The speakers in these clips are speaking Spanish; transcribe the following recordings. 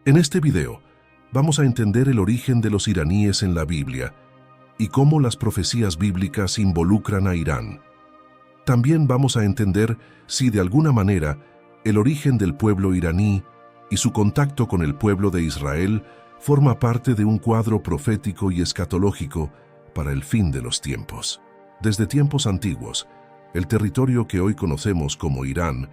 En este video, vamos a entender el origen de los iraníes en la Biblia y cómo las profecías bíblicas involucran a Irán. También vamos a entender si de alguna manera el origen del pueblo iraní y su contacto con el pueblo de Israel forma parte de un cuadro profético y escatológico para el fin de los tiempos. Desde tiempos antiguos, el territorio que hoy conocemos como Irán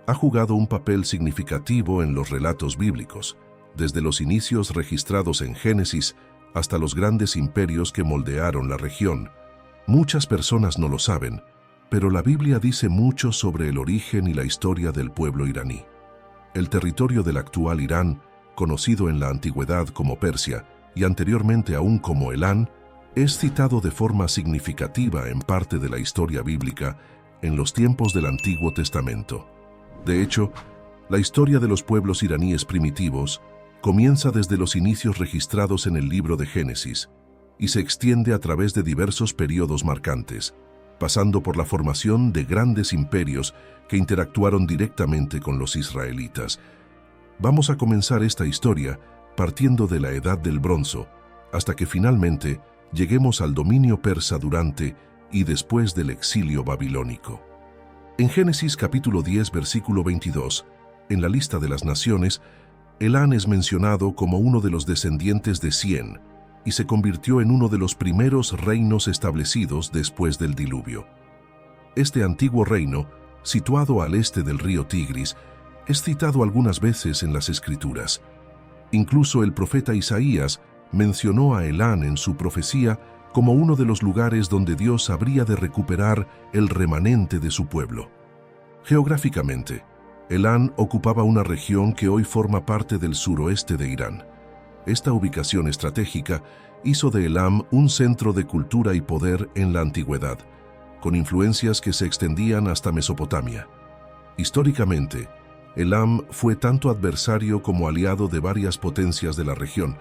ha jugado un papel significativo en los relatos bíblicos, desde los inicios registrados en Génesis hasta los grandes imperios que moldearon la región. Muchas personas no lo saben, pero la Biblia dice mucho sobre el origen y la historia del pueblo iraní. El territorio del actual Irán, conocido en la antigüedad como Persia y anteriormente aún como Elán, es citado de forma significativa en parte de la historia bíblica en los tiempos del Antiguo Testamento. De hecho, la historia de los pueblos iraníes primitivos comienza desde los inicios registrados en el libro de Génesis y se extiende a través de diversos periodos marcantes, pasando por la formación de grandes imperios que interactuaron directamente con los israelitas. Vamos a comenzar esta historia partiendo de la Edad del Bronce, hasta que finalmente lleguemos al dominio persa durante y después del exilio babilónico. En Génesis capítulo 10, versículo 22, en la lista de las naciones, Elán es mencionado como uno de los descendientes de Cien y se convirtió en uno de los primeros reinos establecidos después del diluvio. Este antiguo reino, situado al este del río Tigris, es citado algunas veces en las Escrituras. Incluso el profeta Isaías mencionó a Elán en su profecía como uno de los lugares donde Dios habría de recuperar el remanente de su pueblo. Geográficamente, Elán ocupaba una región que hoy forma parte del suroeste de Irán. Esta ubicación estratégica hizo de Elam un centro de cultura y poder en la antigüedad, con influencias que se extendían hasta Mesopotamia. Históricamente, Elam fue tanto adversario como aliado de varias potencias de la región,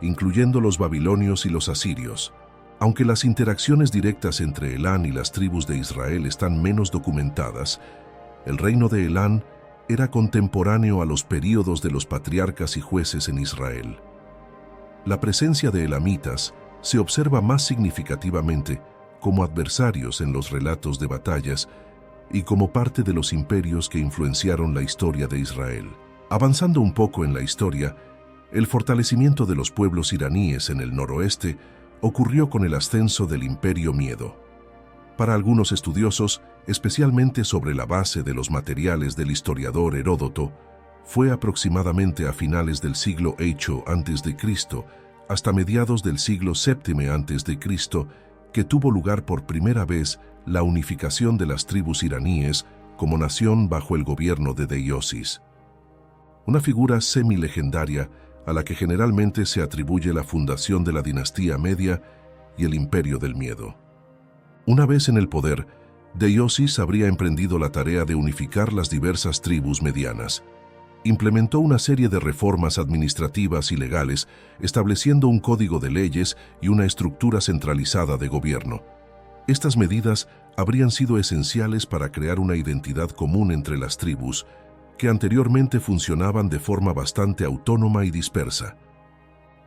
incluyendo los babilonios y los asirios. Aunque las interacciones directas entre Elán y las tribus de Israel están menos documentadas, el reino de Elán era contemporáneo a los períodos de los patriarcas y jueces en Israel. La presencia de elamitas se observa más significativamente como adversarios en los relatos de batallas y como parte de los imperios que influenciaron la historia de Israel. Avanzando un poco en la historia, el fortalecimiento de los pueblos iraníes en el noroeste ocurrió con el ascenso del Imperio Miedo. Para algunos estudiosos, especialmente sobre la base de los materiales del historiador Heródoto, fue aproximadamente a finales del siglo VIII a.C. hasta mediados del siglo VII a.C. que tuvo lugar por primera vez la unificación de las tribus iraníes como nación bajo el gobierno de Deiosis, una figura semi-legendaria a la que generalmente se atribuye la fundación de la dinastía Media y el Imperio del Miedo. Una vez en el poder, Deiosis habría emprendido la tarea de unificar las diversas tribus medianas. Implementó una serie de reformas administrativas y legales, estableciendo un código de leyes y una estructura centralizada de gobierno. Estas medidas habrían sido esenciales para crear una identidad común entre las tribus, que anteriormente funcionaban de forma bastante autónoma y dispersa.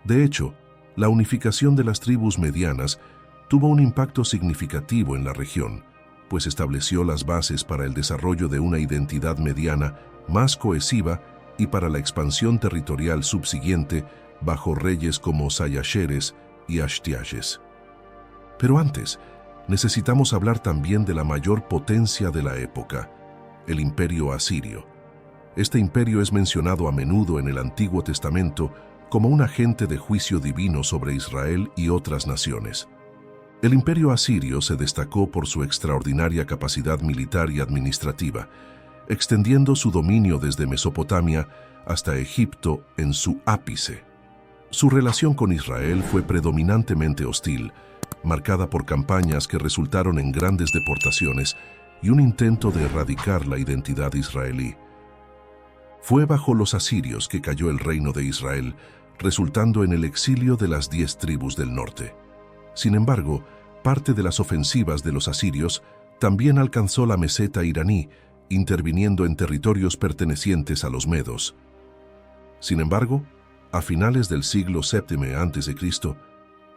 De hecho, la unificación de las tribus medianas tuvo un impacto significativo en la región, pues estableció las bases para el desarrollo de una identidad mediana más cohesiva y para la expansión territorial subsiguiente bajo reyes como Sayasheres y Ashtiages. Pero antes, necesitamos hablar también de la mayor potencia de la época, el Imperio Asirio. Este imperio es mencionado a menudo en el Antiguo Testamento como un agente de juicio divino sobre Israel y otras naciones. El Imperio Asirio se destacó por su extraordinaria capacidad militar y administrativa, extendiendo su dominio desde Mesopotamia hasta Egipto en su ápice. Su relación con Israel fue predominantemente hostil, marcada por campañas que resultaron en grandes deportaciones y un intento de erradicar la identidad israelí. Fue bajo los asirios que cayó el reino de Israel, resultando en el exilio de las 10 tribus del norte. Sin embargo, parte de las ofensivas de los asirios también alcanzó la meseta iraní, interviniendo en territorios pertenecientes a los medos. Sin embargo, a finales del siglo VII a.C.,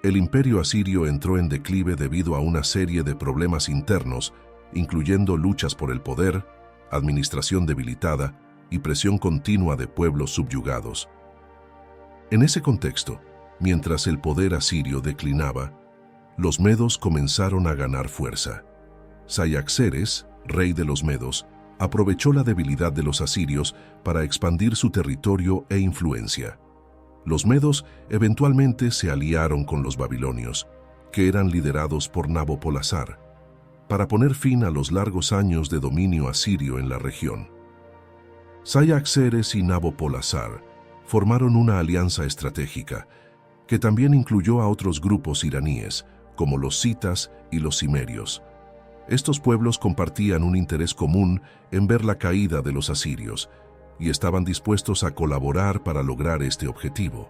el imperio asirio entró en declive debido a una serie de problemas internos, incluyendo luchas por el poder, administración debilitada y presión continua de pueblos subyugados. En ese contexto, mientras el poder asirio declinaba, los medos comenzaron a ganar fuerza. Sayaxeres, rey de los medos, aprovechó la debilidad de los asirios para expandir su territorio e influencia. Los medos eventualmente se aliaron con los babilonios, que eran liderados por Nabopolassar, para poner fin a los largos años de dominio asirio en la región. Sayaxeres y Nabopolassar formaron una alianza estratégica que también incluyó a otros grupos iraníes, como los citas y los cimerios. Estos pueblos compartían un interés común en ver la caída de los asirios y estaban dispuestos a colaborar para lograr este objetivo.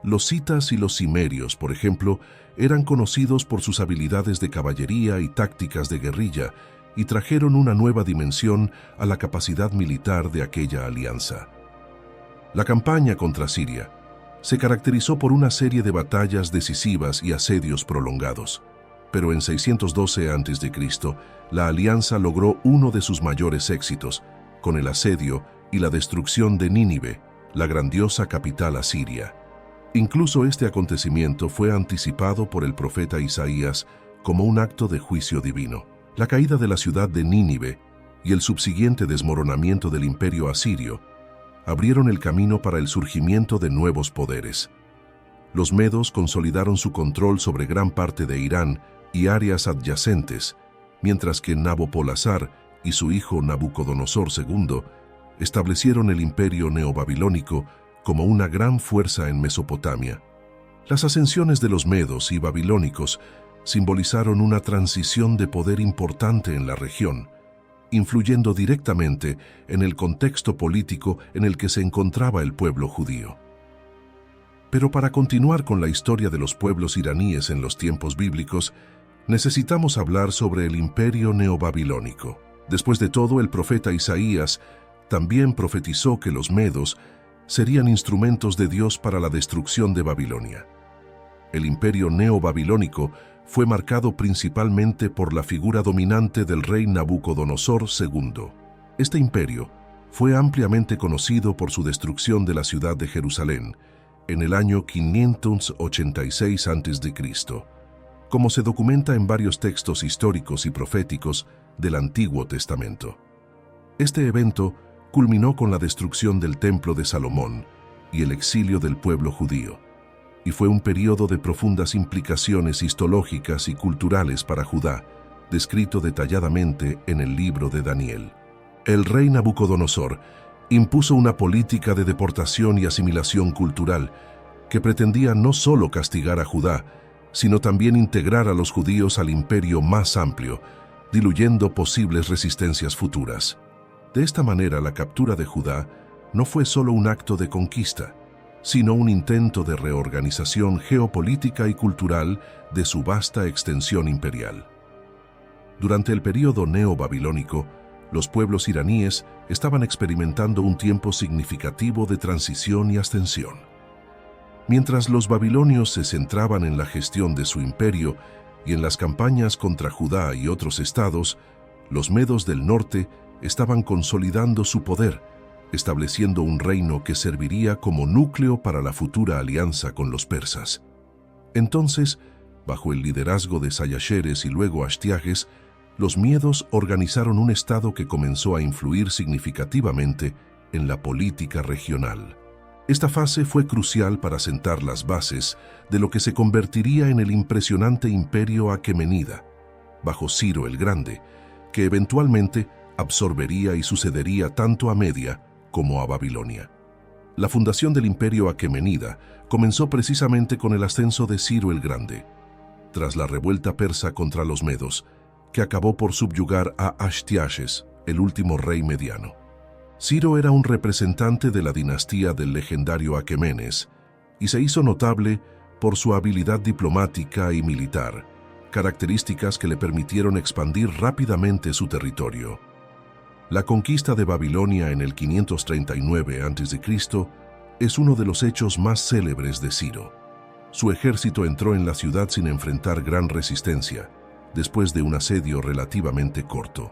Los citas y los cimerios, por ejemplo, eran conocidos por sus habilidades de caballería y tácticas de guerrilla y trajeron una nueva dimensión a la capacidad militar de aquella alianza. La campaña contra Siria se caracterizó por una serie de batallas decisivas y asedios prolongados, pero en 612 a.C., la alianza logró uno de sus mayores éxitos, con el asedio y la destrucción de Nínive, la grandiosa capital asiria. Incluso este acontecimiento fue anticipado por el profeta Isaías como un acto de juicio divino. La caída de la ciudad de Nínive y el subsiguiente desmoronamiento del imperio asirio abrieron el camino para el surgimiento de nuevos poderes. Los medos consolidaron su control sobre gran parte de Irán y áreas adyacentes, mientras que Nabopolassar y su hijo Nabucodonosor II establecieron el imperio neobabilónico como una gran fuerza en Mesopotamia. Las ascensiones de los medos y babilónicos simbolizaron una transición de poder importante en la región, influyendo directamente en el contexto político en el que se encontraba el pueblo judío. Pero para continuar con la historia de los pueblos iraníes en los tiempos bíblicos, necesitamos hablar sobre el imperio neobabilónico. Después de todo, el profeta Isaías también profetizó que los medos serían instrumentos de Dios para la destrucción de Babilonia. El imperio neobabilónico fue marcado principalmente por la figura dominante del rey Nabucodonosor II. Este imperio fue ampliamente conocido por su destrucción de la ciudad de Jerusalén en el año 586 a.C., como se documenta en varios textos históricos y proféticos del Antiguo Testamento. Este evento culminó con la destrucción del Templo de Salomón y el exilio del pueblo judío, y fue un período de profundas implicaciones histológicas y culturales para Judá, descrito detalladamente en el libro de Daniel. El rey Nabucodonosor impuso una política de deportación y asimilación cultural que pretendía no solo castigar a Judá, sino también integrar a los judíos al imperio más amplio, diluyendo posibles resistencias futuras. De esta manera, la captura de Judá no fue solo un acto de conquista, sino un intento de reorganización geopolítica y cultural de su vasta extensión imperial. Durante el período neobabilónico, los pueblos iraníes estaban experimentando un tiempo significativo de transición y ascensión. Mientras los babilonios se centraban en la gestión de su imperio y en las campañas contra Judá y otros estados, los medos del norte estaban consolidando su poder, estableciendo un reino que serviría como núcleo para la futura alianza con los persas. Entonces, bajo el liderazgo de Sayaxeres y luego Astiages, los medos organizaron un estado que comenzó a influir significativamente en la política regional. Esta fase fue crucial para sentar las bases de lo que se convertiría en el impresionante imperio aquemenida, bajo Ciro el Grande, que eventualmente absorbería y sucedería tanto a Media como a Babilonia. La fundación del imperio aquemenida comenzó precisamente con el ascenso de Ciro el Grande, tras la revuelta persa contra los medos, que acabó por subyugar a Astiages, el último rey mediano. Ciro era un representante de la dinastía del legendario Aquemenes y se hizo notable por su habilidad diplomática y militar, características que le permitieron expandir rápidamente su territorio. La conquista de Babilonia en el 539 a.C. es uno de los hechos más célebres de Ciro. Su ejército entró en la ciudad sin enfrentar gran resistencia, después de un asedio relativamente corto.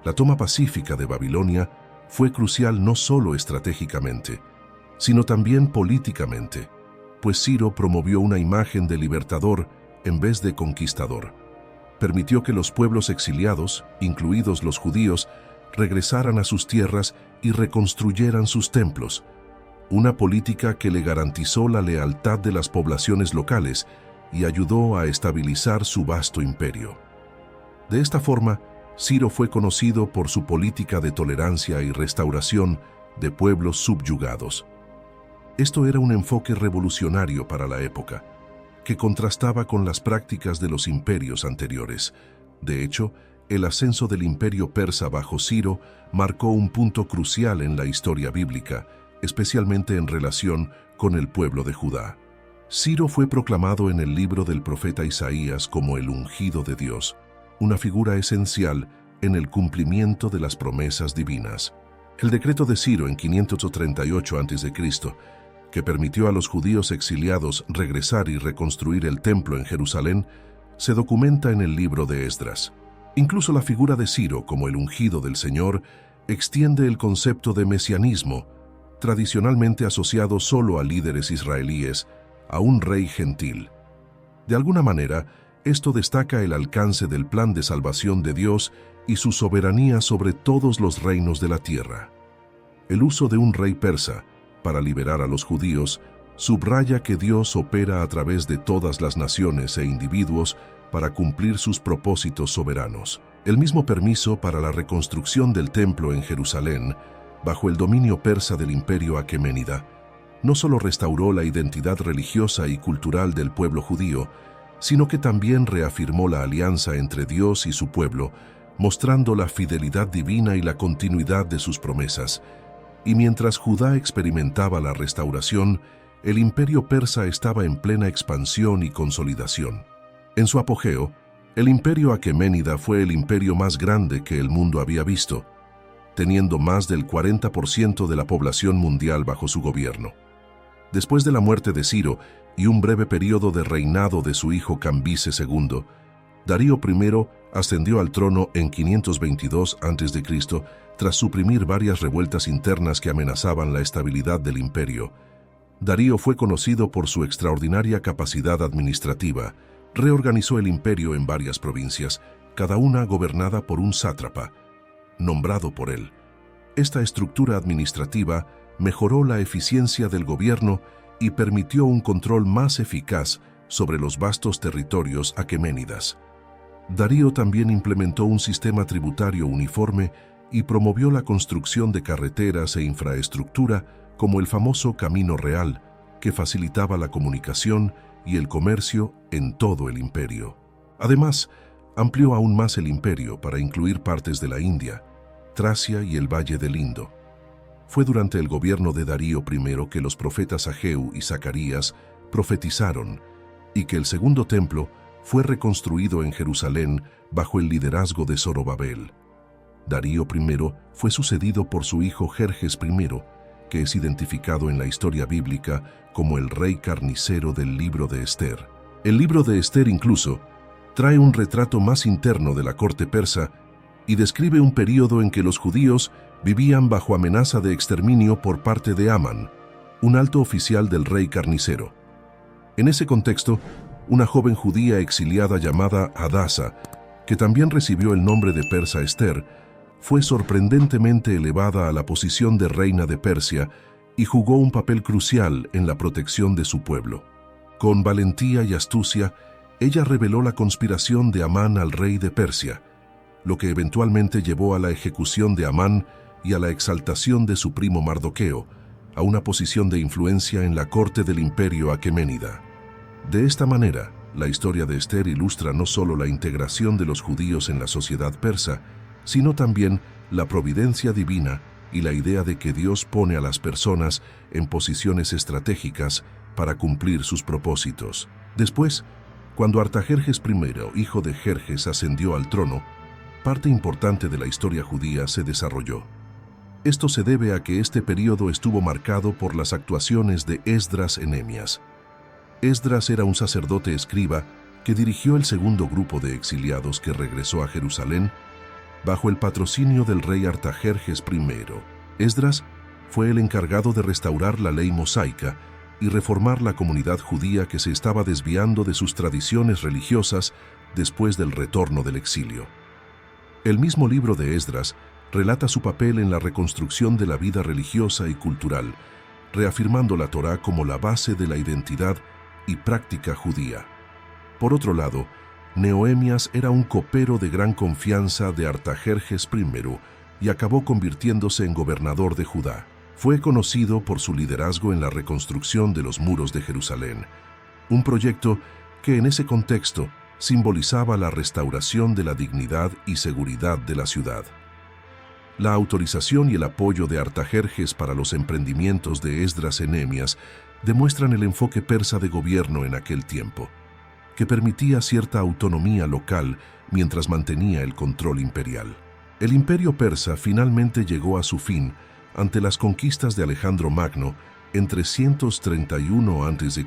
La toma pacífica de Babilonia fue crucial no solo estratégicamente, sino también políticamente, pues Ciro promovió una imagen de libertador en vez de conquistador. Permitió que los pueblos exiliados, incluidos los judíos, regresaran a sus tierras y reconstruyeran sus templos, una política que le garantizó la lealtad de las poblaciones locales y ayudó a estabilizar su vasto imperio. De esta forma, Ciro fue conocido por su política de tolerancia y restauración de pueblos subyugados. Esto era un enfoque revolucionario para la época, que contrastaba con las prácticas de los imperios anteriores. De hecho, el ascenso del imperio persa bajo Ciro marcó un punto crucial en la historia bíblica, especialmente en relación con el pueblo de Judá. Ciro fue proclamado en el libro del profeta Isaías como el ungido de Dios, una figura esencial en el cumplimiento de las promesas divinas. El decreto de Ciro en 538 a.C., que permitió a los judíos exiliados regresar y reconstruir el templo en Jerusalén, se documenta en el libro de Esdras. Incluso la figura de Ciro como el ungido del Señor extiende el concepto de mesianismo, tradicionalmente asociado solo a líderes israelíes, a un rey gentil. De alguna manera, esto destaca el alcance del plan de salvación de Dios y su soberanía sobre todos los reinos de la tierra. El uso de un rey persa para liberar a los judíos subraya que Dios opera a través de todas las naciones e individuos para cumplir sus propósitos soberanos. El mismo permiso para la reconstrucción del templo en Jerusalén, bajo el dominio persa del imperio aqueménida, no solo restauró la identidad religiosa y cultural del pueblo judío, sino que también reafirmó la alianza entre Dios y su pueblo, mostrando la fidelidad divina y la continuidad de sus promesas. Y mientras Judá experimentaba la restauración, el imperio persa estaba en plena expansión y consolidación. En su apogeo, el imperio aqueménida fue el imperio más grande que el mundo había visto, teniendo más del 40% de la población mundial bajo su gobierno. Después de la muerte de Ciro y un breve periodo de reinado de su hijo Cambises II, Darío I ascendió al trono en 522 a.C. tras suprimir varias revueltas internas que amenazaban la estabilidad del imperio. Darío fue conocido por su extraordinaria capacidad administrativa. Reorganizó el imperio en varias provincias, cada una gobernada por un sátrapa, nombrado por él. Esta estructura administrativa mejoró la eficiencia del gobierno y permitió un control más eficaz sobre los vastos territorios aqueménidas. Darío también implementó un sistema tributario uniforme y promovió la construcción de carreteras e infraestructura como el famoso Camino Real, que facilitaba la comunicación y el comercio en todo el imperio. Además, amplió aún más el imperio para incluir partes de la India, Tracia y el Valle del Indo. Fue durante el gobierno de Darío I que los profetas Ageu y Zacarías profetizaron y que el segundo templo fue reconstruido en Jerusalén bajo el liderazgo de Zorobabel. Darío I fue sucedido por su hijo Jerjes I, que es identificado en la historia bíblica como el rey carnicero del libro de Ester. El libro de Ester incluso trae un retrato más interno de la corte persa y describe un período en que los judíos vivían bajo amenaza de exterminio por parte de Amán, un alto oficial del rey carnicero. En ese contexto, una joven judía exiliada llamada Hadasa, que también recibió el nombre de persa Ester, fue sorprendentemente elevada a la posición de reina de Persia y jugó un papel crucial en la protección de su pueblo. Con valentía y astucia, ella reveló la conspiración de Amán al rey de Persia, lo que eventualmente llevó a la ejecución de Amán y a la exaltación de su primo Mardoqueo, a una posición de influencia en la corte del imperio aqueménida. De esta manera, la historia de Ester ilustra no solo la integración de los judíos en la sociedad persa, sino también la providencia divina y la idea de que Dios pone a las personas en posiciones estratégicas para cumplir sus propósitos. Después, cuando Artajerjes I, hijo de Jerjes, ascendió al trono, parte importante de la historia judía se desarrolló. Esto se debe a que este período estuvo marcado por las actuaciones de Esdras y Nehemías. Esdras era un sacerdote escriba que dirigió el segundo grupo de exiliados que regresó a Jerusalén bajo el patrocinio del rey Artajerjes I. Esdras fue el encargado de restaurar la ley mosaica y reformar la comunidad judía que se estaba desviando de sus tradiciones religiosas después del retorno del exilio. El mismo libro de Esdras relata su papel en la reconstrucción de la vida religiosa y cultural, reafirmando la Torá como la base de la identidad y práctica judía. Por otro lado, Nehemías era un copero de gran confianza de Artajerjes I y acabó convirtiéndose en gobernador de Judá. Fue conocido por su liderazgo en la reconstrucción de los muros de Jerusalén, un proyecto que en ese contexto simbolizaba la restauración de la dignidad y seguridad de la ciudad. La autorización y el apoyo de Artajerjes para los emprendimientos de Esdras y Nehemías demuestran el enfoque persa de gobierno en aquel tiempo, que permitía cierta autonomía local mientras mantenía el control imperial. El imperio persa finalmente llegó a su fin ante las conquistas de Alejandro Magno en 331 a.C.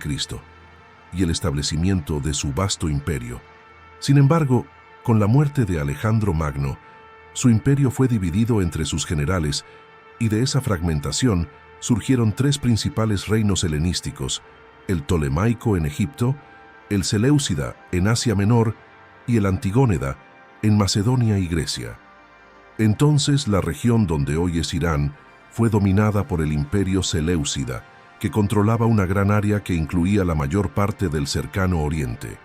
y el establecimiento de su vasto imperio. Sin embargo, con la muerte de Alejandro Magno, su imperio fue dividido entre sus generales y de esa fragmentación surgieron tres principales reinos helenísticos: el Ptolemaico en Egipto, el Seleucida en Asia Menor y el Antigónida en Macedonia y Grecia. Entonces la región donde hoy es Irán fue dominada por el imperio Seleucida, que controlaba una gran área que incluía la mayor parte del cercano Oriente.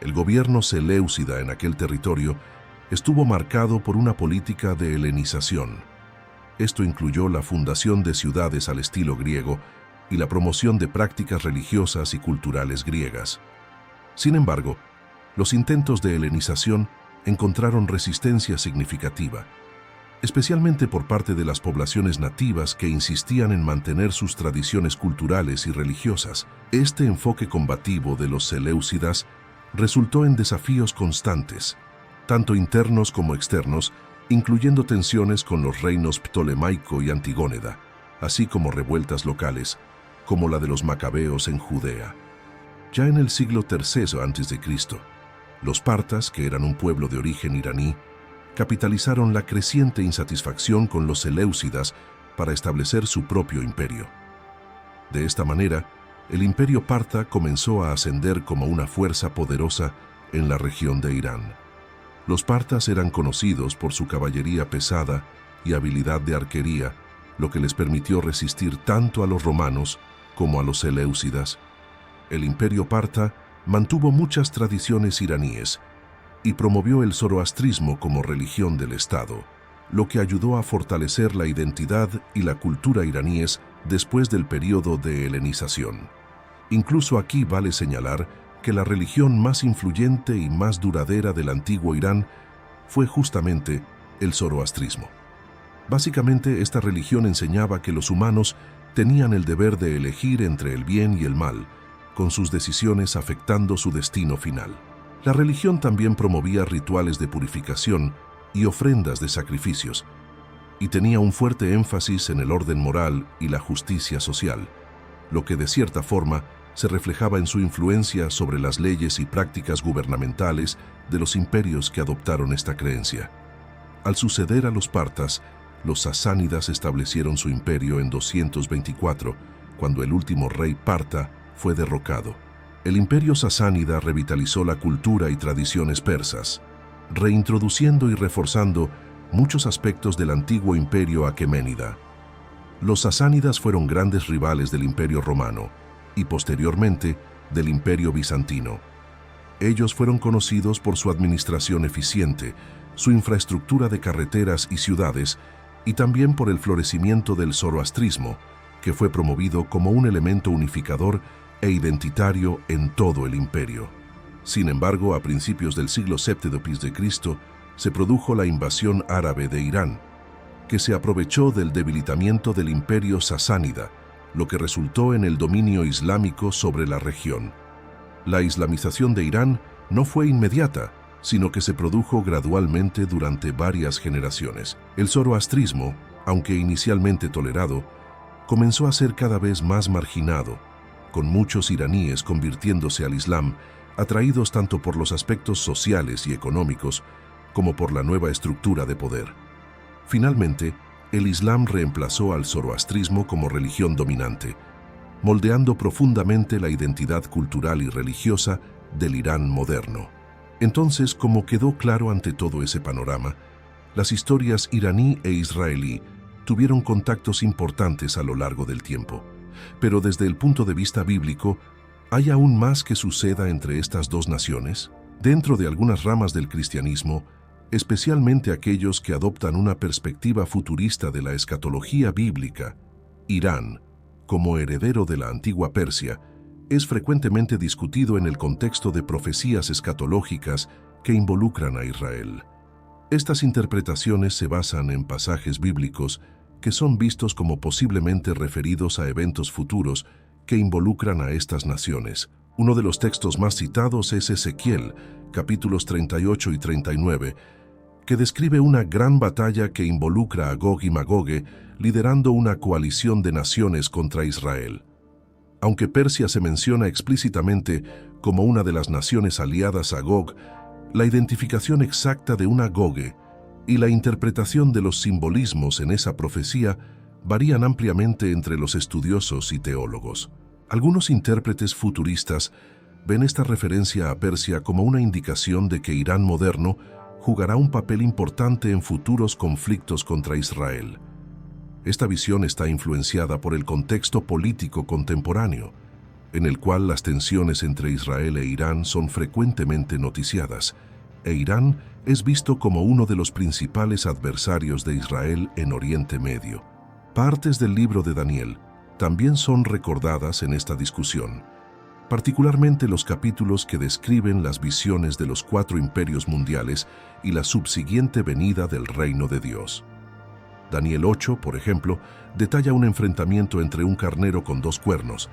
El gobierno Seleucida en aquel territorio estuvo marcado por una política de helenización. Esto incluyó la fundación de ciudades al estilo griego y la promoción de prácticas religiosas y culturales griegas. Sin embargo, los intentos de helenización encontraron resistencia significativa, especialmente por parte de las poblaciones nativas que insistían en mantener sus tradiciones culturales y religiosas. Este enfoque combativo de los seleucidas resultó en desafíos constantes, tanto internos como externos, incluyendo tensiones con los reinos Ptolemaico y Antigónida, así como revueltas locales, como la de los macabeos en Judea. Ya en el siglo III a.C., los partas, que eran un pueblo de origen iraní, capitalizaron la creciente insatisfacción con los seleucidas para establecer su propio imperio. De esta manera, el imperio parta comenzó a ascender como una fuerza poderosa en la región de Irán. Los partas eran conocidos por su caballería pesada y habilidad de arquería, lo que les permitió resistir tanto a los romanos como a los seleucidas. El imperio parta mantuvo muchas tradiciones iraníes y promovió el zoroastrismo como religión del Estado, lo que ayudó a fortalecer la identidad y la cultura iraníes después del período de helenización. Incluso aquí vale señalar que la religión más influyente y más duradera del antiguo Irán fue justamente el zoroastrismo. Básicamente, esta religión enseñaba que los humanos tenían el deber de elegir entre el bien y el mal, con sus decisiones afectando su destino final. La religión también promovía rituales de purificación y ofrendas de sacrificios, y tenía un fuerte énfasis en el orden moral y la justicia social, lo que de cierta forma se reflejaba en su influencia sobre las leyes y prácticas gubernamentales de los imperios que adoptaron esta creencia. Al suceder a los partas, los sasánidas establecieron su imperio en 224, cuando el último rey parta fue derrocado. El imperio sasánida revitalizó la cultura y tradiciones persas, reintroduciendo y reforzando muchos aspectos del antiguo imperio aqueménida. Los sasánidas fueron grandes rivales del imperio romano y posteriormente del imperio bizantino. Ellos fueron conocidos por su administración eficiente, su infraestructura de carreteras y ciudades, y también por el florecimiento del zoroastrismo, que fue promovido como un elemento unificador e identitario en todo el imperio. Sin embargo, a principios del siglo VII d.C., se produjo la invasión árabe de Irán, que se aprovechó del debilitamiento del imperio sasánida, lo que resultó en el dominio islámico sobre la región. La islamización de Irán no fue inmediata, sino que se produjo gradualmente durante varias generaciones. El zoroastrismo, aunque inicialmente tolerado, comenzó a ser cada vez más marginado, con muchos iraníes convirtiéndose al Islam, atraídos tanto por los aspectos sociales y económicos como por la nueva estructura de poder. Finalmente, el Islam reemplazó al zoroastrismo como religión dominante, moldeando profundamente la identidad cultural y religiosa del Irán moderno. Entonces, como quedó claro ante todo ese panorama, las historias iraní e israelí tuvieron contactos importantes a lo largo del tiempo. Pero desde el punto de vista bíblico, ¿hay aún más que suceda entre estas dos naciones? Dentro de algunas ramas del cristianismo, especialmente aquellos que adoptan una perspectiva futurista de la escatología bíblica, Irán, como heredero de la antigua Persia, es frecuentemente discutido en el contexto de profecías escatológicas que involucran a Israel. Estas interpretaciones se basan en pasajes bíblicos que son vistos como posiblemente referidos a eventos futuros que involucran a estas naciones. Uno de los textos más citados es Ezequiel, capítulos 38 y 39, que describe una gran batalla que involucra a Gog y Magogue, liderando una coalición de naciones contra Israel. Aunque Persia se menciona explícitamente como una de las naciones aliadas a Gog, la identificación exacta de una Gogue y la interpretación de los simbolismos en esa profecía varían ampliamente entre los estudiosos y teólogos. Algunos intérpretes futuristas ven esta referencia a Persia como una indicación de que Irán moderno jugará un papel importante en futuros conflictos contra Israel. Esta visión está influenciada por el contexto político contemporáneo, en el cual las tensiones entre Israel e Irán son frecuentemente noticiadas, e Irán es visto como uno de los principales adversarios de Israel en Oriente Medio. Partes del libro de Daniel también son recordadas en esta discusión, particularmente los capítulos que describen las visiones de los 4 imperios mundiales y la subsiguiente venida del reino de Dios. Daniel 8, por ejemplo, detalla un enfrentamiento entre un carnero con 2 cuernos,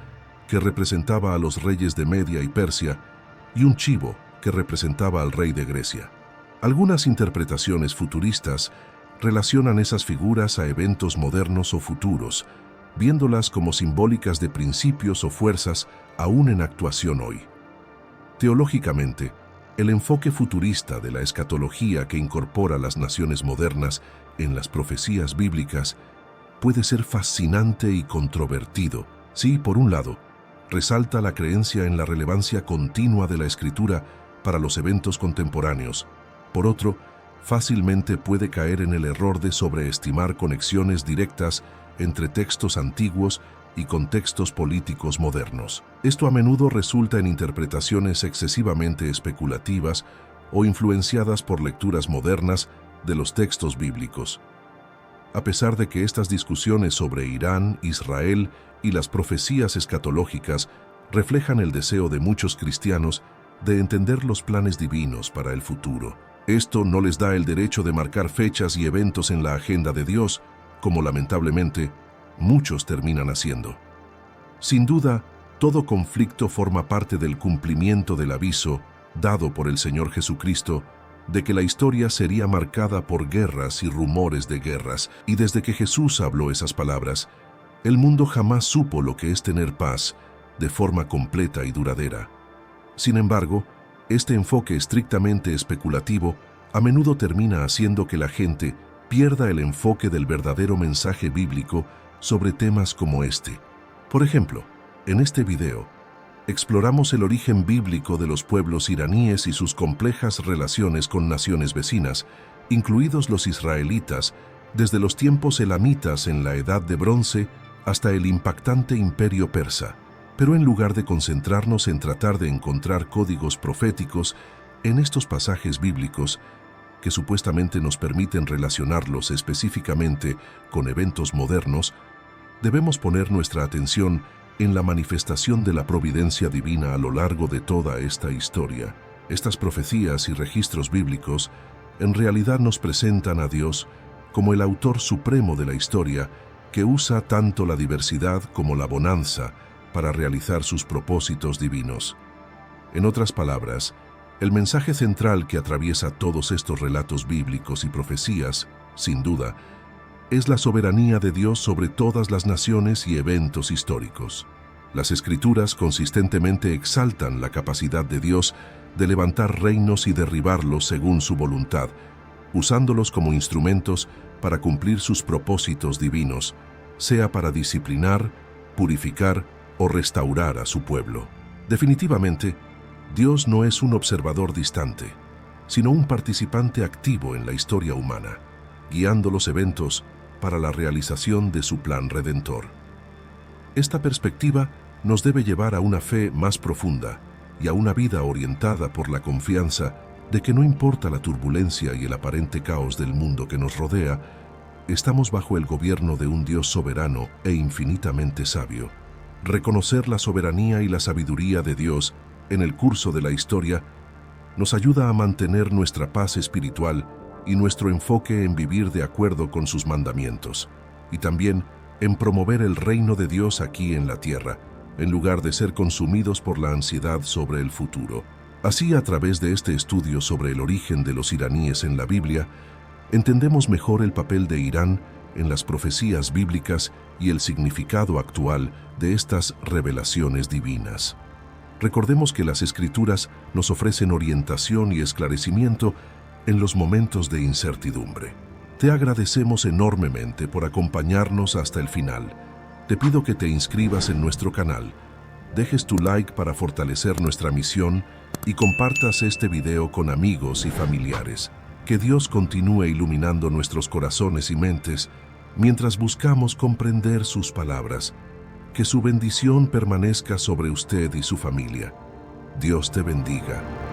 que representaba a los reyes de Media y Persia, y un chivo, que representaba al rey de Grecia. Algunas interpretaciones futuristas relacionan esas figuras a eventos modernos o futuros, viéndolas como simbólicas de principios o fuerzas aún en actuación hoy. Teológicamente, el enfoque futurista de la escatología que incorpora las naciones modernas en las profecías bíblicas puede ser fascinante y controvertido. Sí, por un lado, resalta la creencia en la relevancia continua de la Escritura para los eventos contemporáneos. Por otro, fácilmente puede caer en el error de sobreestimar conexiones directas entre textos antiguos y contextos políticos modernos. Esto a menudo resulta en interpretaciones excesivamente especulativas o influenciadas por lecturas modernas de los textos bíblicos. A pesar de que estas discusiones sobre Irán, Israel y las profecías escatológicas reflejan el deseo de muchos cristianos de entender los planes divinos para el futuro, esto no les da el derecho de marcar fechas y eventos en la agenda de Dios, como lamentablemente muchos terminan haciendo. Sin duda, todo conflicto forma parte del cumplimiento del aviso dado por el Señor Jesucristo de que la historia sería marcada por guerras y rumores de guerras, y desde que Jesús habló esas palabras, el mundo jamás supo lo que es tener paz de forma completa y duradera. Sin embargo, este enfoque estrictamente especulativo a menudo termina haciendo que la gente pierda el enfoque del verdadero mensaje bíblico sobre temas como este. Por ejemplo, en este video, exploramos el origen bíblico de los pueblos iraníes y sus complejas relaciones con naciones vecinas, incluidos los israelitas, desde los tiempos elamitas en la Edad de Bronce hasta el impactante Imperio Persa. Pero en lugar de concentrarnos en tratar de encontrar códigos proféticos en estos pasajes bíblicos, que supuestamente nos permiten relacionarlos específicamente con eventos modernos, debemos poner nuestra atención en la manifestación de la providencia divina a lo largo de toda esta historia. Estas profecías y registros bíblicos en realidad nos presentan a Dios como el autor supremo de la historia, que usa tanto la diversidad como la bonanza para realizar sus propósitos divinos. En otras palabras, el mensaje central que atraviesa todos estos relatos bíblicos y profecías, sin duda, es la soberanía de Dios sobre todas las naciones y eventos históricos. Las Escrituras consistentemente exaltan la capacidad de Dios de levantar reinos y derribarlos según su voluntad, usándolos como instrumentos para cumplir sus propósitos divinos, sea para disciplinar, purificar o restaurar a su pueblo. Definitivamente, Dios no es un observador distante, sino un participante activo en la historia humana, guiando los eventos para la realización de su plan redentor. Esta perspectiva nos debe llevar a una fe más profunda y a una vida orientada por la confianza de que no importa la turbulencia y el aparente caos del mundo que nos rodea, estamos bajo el gobierno de un Dios soberano e infinitamente sabio. Reconocer la soberanía y la sabiduría de Dios en el curso de la historia nos ayuda a mantener nuestra paz espiritual y nuestro enfoque en vivir de acuerdo con sus mandamientos, y también en promover el reino de Dios aquí en la tierra, en lugar de ser consumidos por la ansiedad sobre el futuro. Así, a través de este estudio sobre el origen de los iraníes en la Biblia, entendemos mejor el papel de Irán en las profecías bíblicas y el significado actual de estas revelaciones divinas. Recordemos que las Escrituras nos ofrecen orientación y esclarecimiento en los momentos de incertidumbre. Te agradecemos enormemente por acompañarnos hasta el final. Te pido que te inscribas en nuestro canal, dejes tu like para fortalecer nuestra misión y compartas este video con amigos y familiares. Que Dios continúe iluminando nuestros corazones y mentes mientras buscamos comprender sus palabras. Que su bendición permanezca sobre usted y su familia. Dios te bendiga.